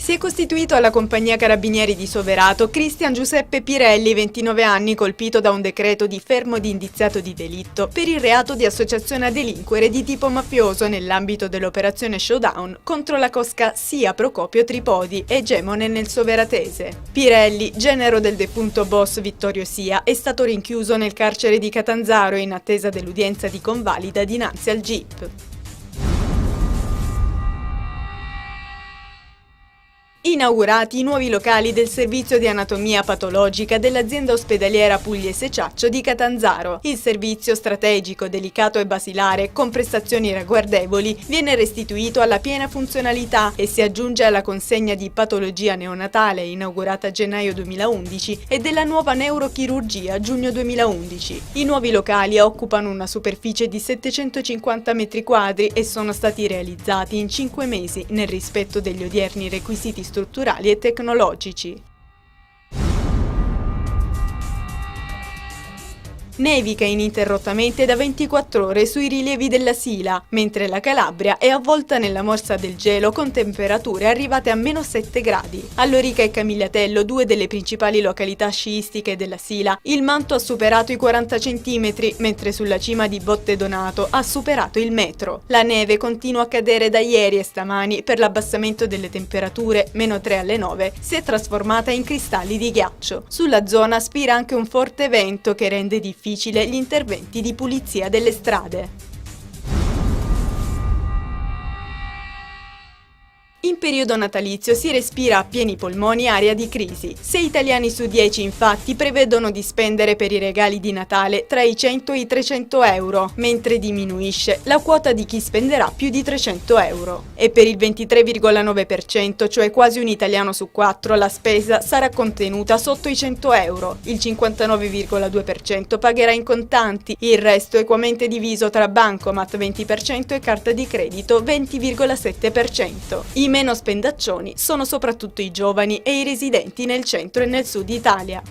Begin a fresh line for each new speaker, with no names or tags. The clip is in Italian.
Si è costituito alla compagnia Carabinieri di Soverato Cristian Giuseppe Pirelli, 29 anni, colpito da un decreto di fermo di indiziato di delitto per il reato di associazione a delinquere di tipo mafioso nell'ambito dell'operazione Showdown contro la cosca Sia Procopio Tripodi, egemone nel Soveratese. Pirelli, genero del defunto boss Vittorio Sia, è stato rinchiuso nel carcere di Catanzaro in attesa dell'udienza di convalida dinanzi al GIP. Inaugurati i nuovi locali del servizio di anatomia patologica dell'azienda ospedaliera Pugliese Ciaccio di Catanzaro. Il servizio strategico, delicato e basilare, con prestazioni ragguardevoli, viene restituito alla piena funzionalità e si aggiunge alla consegna di patologia neonatale, inaugurata a gennaio 2011, e della nuova neurochirurgia a giugno 2011. I nuovi locali occupano una superficie di 750 metri quadri e sono stati realizzati in 5 mesi nel rispetto degli odierni requisiti strutturali e tecnologici. Nevica ininterrottamente da 24 ore sui rilievi della Sila, mentre la Calabria è avvolta nella morsa del gelo con temperature arrivate a -7 gradi. A Lorica e Camigliatello, due delle principali località sciistiche della Sila, il manto ha superato i 40 cm, mentre sulla cima di Botte Donato ha superato il metro. La neve continua a cadere da ieri e stamani per l'abbassamento delle temperature, -3 alle 9, si è trasformata in cristalli di ghiaccio. Sulla zona spira anche un forte vento che rende difficile gli interventi di pulizia delle strade. In periodo natalizio si respira a pieni polmoni aria di crisi. 6 italiani su 10 infatti prevedono di spendere per i regali di Natale tra i 100 e i 300 euro, mentre diminuisce la quota di chi spenderà più di 300 euro. E per il 23,9%, cioè quasi un italiano su 4, la spesa sarà contenuta sotto i 100 euro. Il 59,2% pagherà in contanti, il resto equamente diviso tra bancomat 20% e carta di credito 20,7%. I meno spendaccioni sono soprattutto i giovani e i residenti nel centro e nel sud Italia.